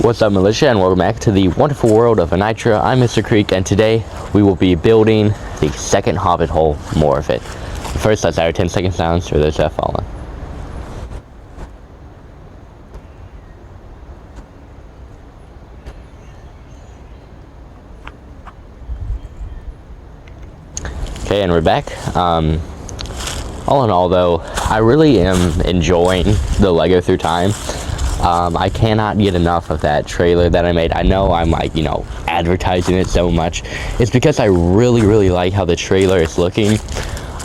What's up, militia, and welcome back to the wonderful world of Nitro. I'm Mr.Creekyt, and today we will be building the second hobbit hole, more of it. First, let's add our 10-second silence for those that have fallen. Okay, and we're back. All in all, though, I really am enjoying the Lego through time. I cannot get enough of that trailer that I made. I know I'm advertising it so much. It's because I really like how the trailer is looking.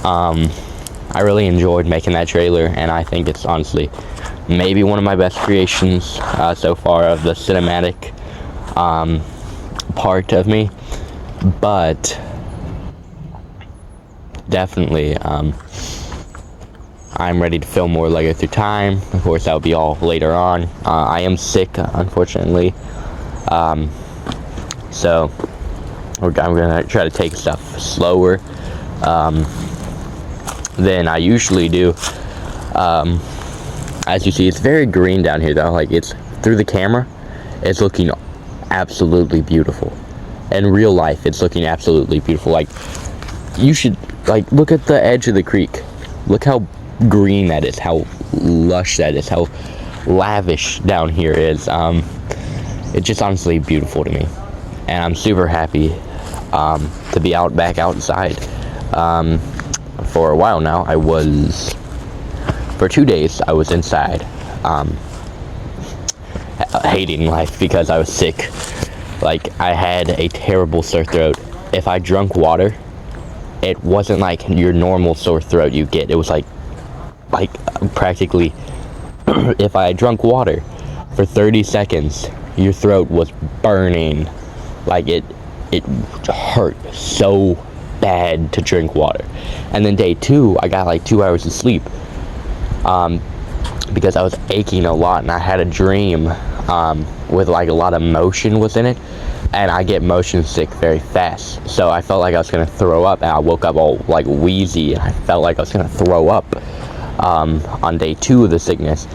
I really enjoyed making that trailer, and I think it's honestly maybe one of my best creations so far of the cinematic part of me. But definitely I'm ready to film more Lego through time. Of course, that'll be all later on. I am sick, unfortunately, so I'm gonna try to take stuff slower than I usually do. As you see, it's very green down here, though. Like, it's through the camera, it's looking absolutely beautiful. In real life, it's looking absolutely beautiful. Like, you should look at the edge of the creek. Look how green that is, how lush that is, how lavish down here is. It's just honestly beautiful to me, and I'm super happy to be back outside. For a while now, for 2 days I was inside, hating life because I was sick. Like, I had a terrible sore throat. If I drank water, it wasn't like your normal sore throat you get. It was like practically, if I drank water for 30 seconds, your throat was burning. Like, it hurt so bad to drink water. And then day 2, I got like 2 hours of sleep because I was aching a lot, and I had a dream with like a lot of motion within it, and I get motion sick very fast, so I felt like I was gonna throw up, and I woke up all like wheezy, and I felt like I was gonna throw up on day 2 of the sickness.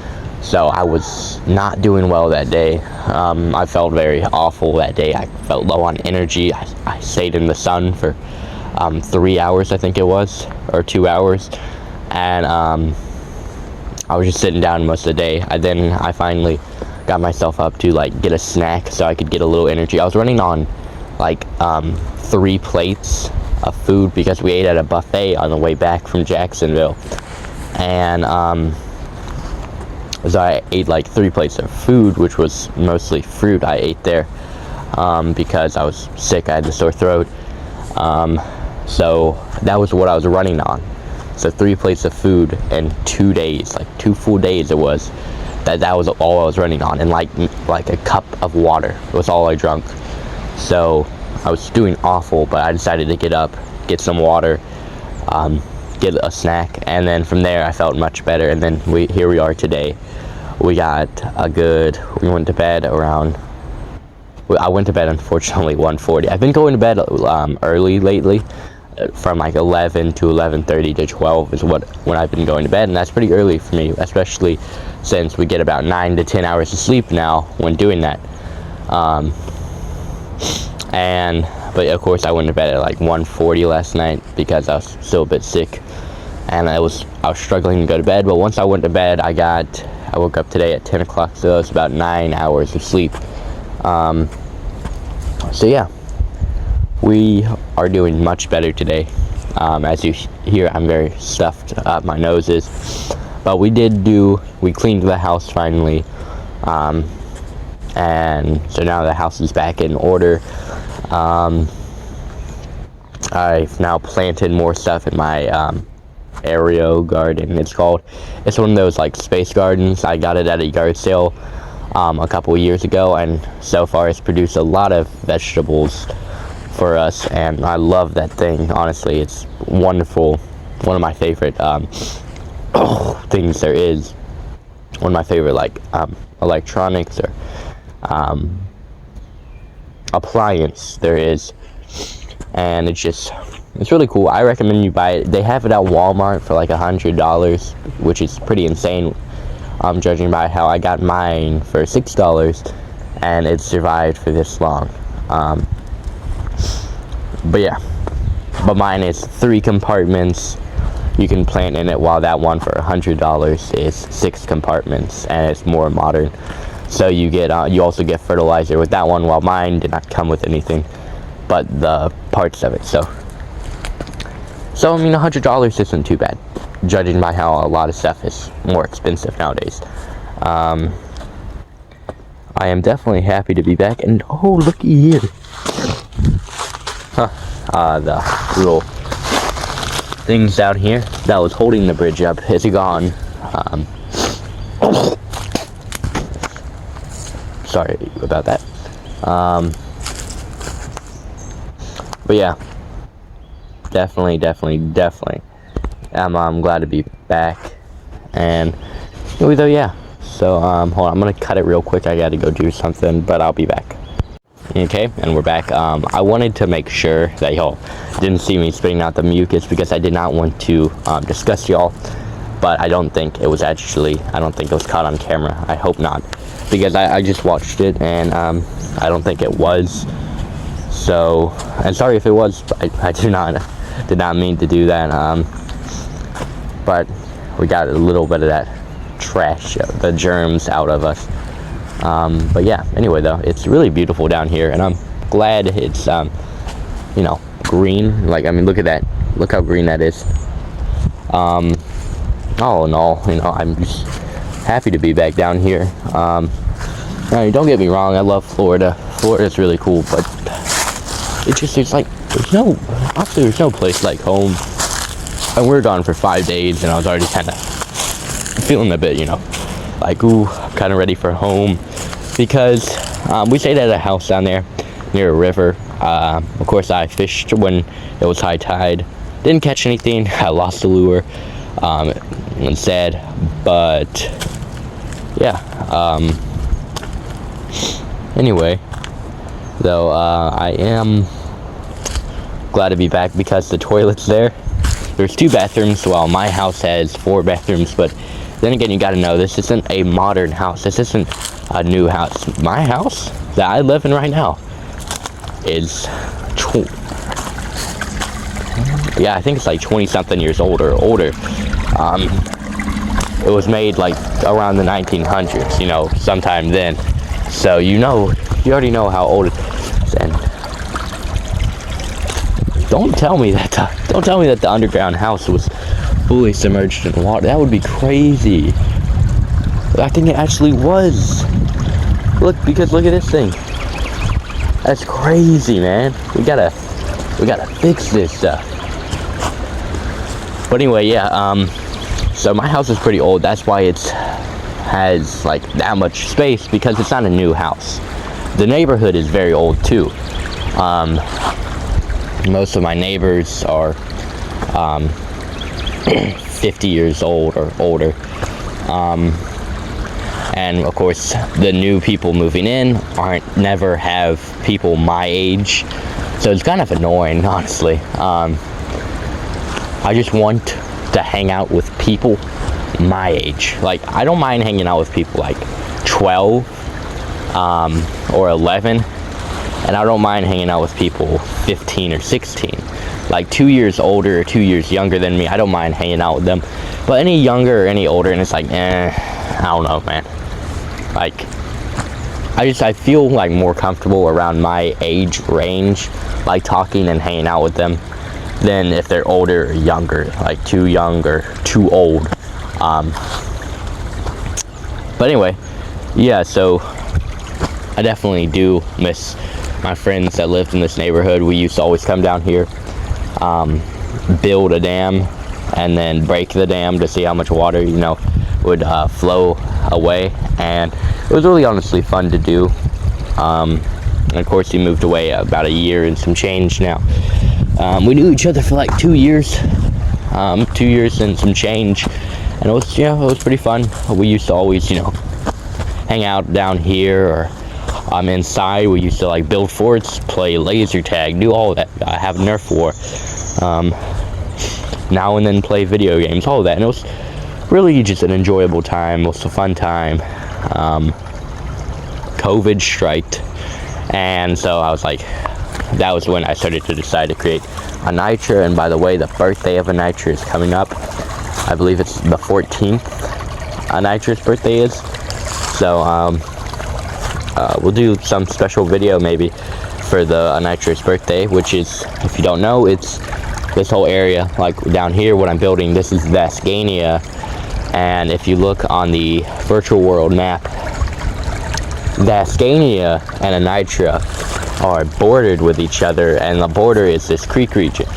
So I was not doing well that day. I felt very awful that day. I felt low on energy. I stayed in the sun for 3 hours, I think it was, or 2 hours, and I was just sitting down most of the day. I finally got myself up to get a snack so I could get a little energy. I was running on 3 plates of food because we ate at a buffet on the way back from Jacksonville, and so I ate 3 plates of food, which was mostly fruit I ate there because I was sick. I had the sore throat, so that was what I was running on. So 3 plates of food in 2 days, 2 full days it was. That was all I was running on, and like a cup of water was all I drank. So I was doing awful, but I decided to get up, get some water, get a snack, and then from there I felt much better. And then here we are today. We went to bed around, I went to bed unfortunately 1:40. I've been going to bed early lately, from 11 to 11:30 to 12 is when I've been going to bed, and that's pretty early for me, especially since we get about 9 to 10 hours of sleep now when doing that. But of course I went to bed at 1:40 last night because I was still a bit sick, and I was struggling to go to bed. But once I went to bed, I woke up today at 10 o'clock, so it was about 9 hours of sleep. So yeah, we are doing much better today. As you hear, I'm very stuffed up my noses, but we cleaned the house finally, and so now the house is back in order. I've now planted more stuff in my aereo garden, it's called. It's one of those space gardens. I got it at a yard sale a couple years ago, and so far it's produced a lot of vegetables for us, and I love that thing. Honestly, it's wonderful. One of my favorite things there is. One of my favorite electronics or appliance there is, and it's really cool. I recommend you buy it. They have it at Walmart for $100, which is pretty insane, judging by how I got mine for $6, and it survived for this long. But yeah, but mine is 3 compartments. You can plant in it, while that one for $100 is 6 compartments, and it's more modern. So you get you also get fertilizer with that one, while mine did not come with anything but the parts of it. So I mean, $100 isn't too bad, judging by how a lot of stuff is more expensive nowadays. I am definitely happy to be back, and oh, looky here. The little things out here that was holding the bridge up is gone. Sorry about that. But yeah, definitely. I'm glad to be back. And so yeah. So hold on, I'm gonna cut it real quick. I gotta go do something, but I'll be back. Okay, and we're back. I wanted to make sure that y'all didn't see me spitting out the mucus, because I did not want to disgust y'all, but I don't think it was caught on camera. I hope not, because I just watched it, and I don't think it was. So, and sorry if it was, but I did not mean to do that. But we got a little bit of that trash, the germs out of us. But yeah, anyway though, it's really beautiful down here, and I'm glad it's you know, green. Like, I mean, look at that, look how green that is. All in all, you know, I'm just happy to be back down here. Now, don't get me wrong, I love Florida. Florida's really cool, but it's like there's no place like home. And we're gone for 5 days, and I was already kind of feeling a bit, you know, like, ooh, I'm kind of ready for home, because we stayed at a house down there near a river. Of course, I fished when it was high tide. Didn't catch anything. I lost the lure instead. But yeah. Anyway, though, I am glad to be back, because the toilet's there. There's 2 bathrooms, while my house has 4 bathrooms, but then again, you gotta know, this isn't a modern house. This isn't a new house. My house that I live in right now is, yeah, I think it's like 20-something years old or older. It was made like around the 1900s, you know, sometime then. So you already know how old it is. And don't tell me that the underground house was fully submerged in water. That would be crazy. But I think it actually was. Look at this thing. That's crazy, man. We gotta fix this stuff. But anyway, yeah. So my house is pretty old. That's why it has like that much space, because it's not a new house. The neighborhood is very old too. Most of my neighbors are 50 years old or older. And of course, the new people moving in never have people my age. So it's kind of annoying, honestly. I just want to hang out with people my age. Like, I don't mind hanging out with people like 12 or 11. And I don't mind hanging out with people 15 or 16. Like 2 years older or 2 years younger than me, I don't mind hanging out with them. But any younger or any older, and it's like, I don't know, man. Like, I feel like more comfortable around my age range, like talking and hanging out with them, than if they're older or younger, like too young or too old. But anyway, yeah, so I definitely do miss my friends that lived in this neighborhood. We used to always come down here, build a dam, and then break the dam to see how much water, you know, would flow away. And it was really honestly fun to do. And of course, he moved away about a year and some change now. We knew each other for like 2 years, 2 years and some change, and it was, it was pretty fun. We used to always, hang out down here, or inside. We used to like build forts, play laser tag, do all that, have Nerf war, now and then play video games, all of that. And it was really just an enjoyable time. It was a fun time. COVID striked, and so I was like, that was when I started to decide to create a Nitra. And by the way, the birthday of a Nitra is coming up. I believe it's the 14th. A Nitra's birthday is. So we'll do some special video maybe for the Nitra's birthday, which is, if you don't know, it's this whole area, like down here, what I'm building. This is Vascania, and if you look on the virtual world map, Vascania and a Nitra are bordered with each other, and the border is this creek region,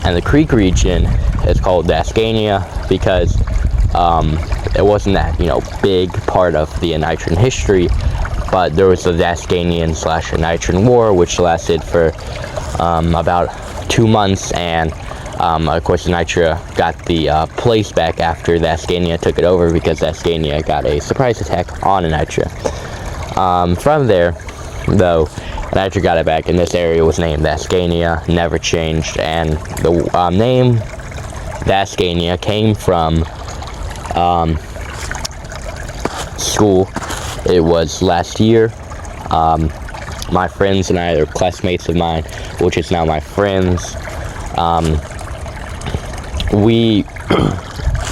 and the creek region is called Vascania because it wasn't that, you know, big part of the Nitran history, but there was the Vascanian / Nitran War, which lasted for about 2 months, and of course the Nitra got the place back after Vascania took it over, because Vascania got a surprise attack on a Nitra. From there, though, Nitra got it back, and this area was named Vascania, never changed, and the name Vascania came from school. It was last year. My friends and I, are classmates of mine, which is now my friends. We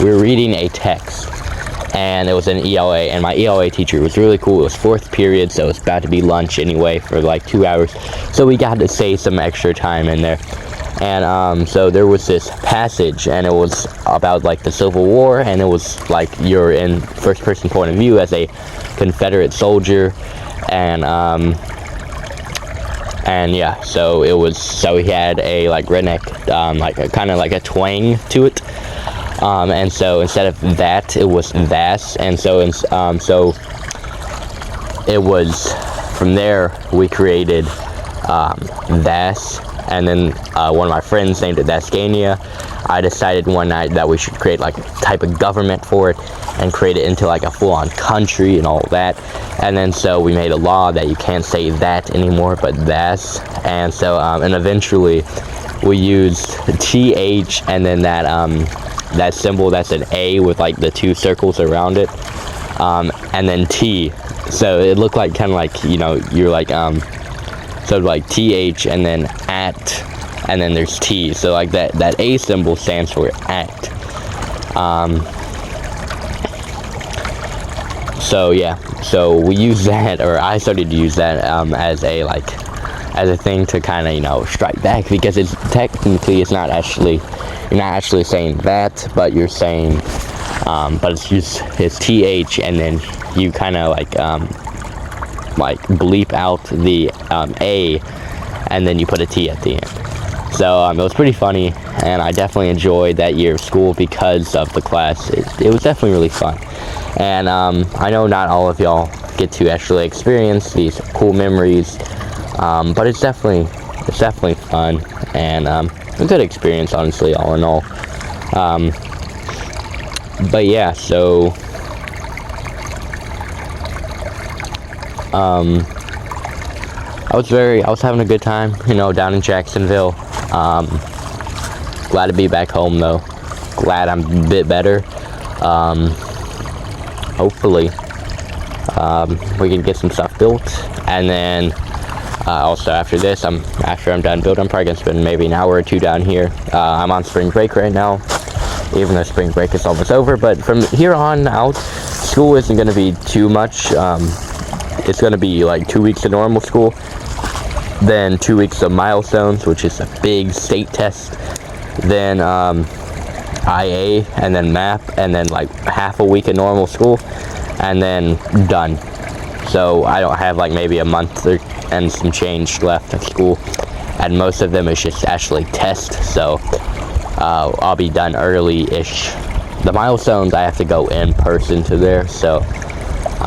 were reading a text, and it was an ELA, and my ELA teacher was really cool. It was 4th period, so it's about to be lunch anyway for like 2 hours, so we got to save some extra time in there. And so there was this passage, and it was about like the Civil War, and it was like you're in first person point of view as a Confederate soldier, and yeah, so it was, so he had a like redneck, like a kind of like a twang to it, and so instead of that, it was Vass, and so so it was, from there we created Vass. And then one of my friends named it Vascania. I decided one night that we should create like a type of government for it and create it into like a full-on country and all that. And then so we made a law that you can't say that anymore, but Vas. And so and eventually we used TH, and then that symbol that's an A with like the 2 circles around it, and then T. So it looked like kind of like, you know, you're like so like TH and then at, and then there's T. So like that A symbol stands for at. So yeah, so we use that, or I started to use that as a thing to kind of, you know, strike back, because it's technically, it's not actually, you're not actually saying that, but you're saying, but it's TH, and then you kind of like bleep out the A, and then you put a T at the end. So it was pretty funny, and I definitely enjoyed that year of school because of the class. It was definitely really fun, and I know not all of y'all get to actually experience these cool memories, but it's definitely fun, and a good experience, honestly, all in all. But yeah, so I was having a good time, you know, down in Jacksonville. Glad to be back home, though. Glad I'm a bit better. Hopefully we can get some stuff built, and then also after this, after I'm done building, I'm probably gonna spend maybe an hour or 2 down here. I'm on spring break right now, even though spring break is almost over, but from here on out, school isn't gonna be too much. It's going to be like 2 weeks of normal school, then 2 weeks of milestones, which is a big state test, then IA, and then MAP, and then like half a week of normal school, and then done. So I don't have like maybe a month and some change left of school, and most of them is just actually tests, so I'll be done early-ish. The milestones, I have to go in person to there, so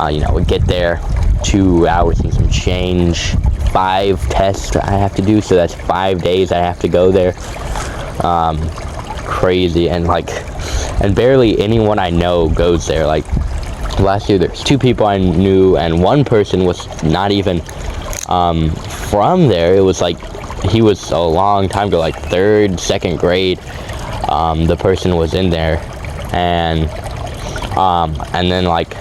you know, we get there, 2 hours and some change, 5 tests I have to do, so that's 5 days I have to go there. Crazy, and barely anyone I know goes there. Like last year, there's 2 people I knew, and one person was not even from there. It was like he was a long time ago, like 3rd, 2nd grade. The person was in there, and then like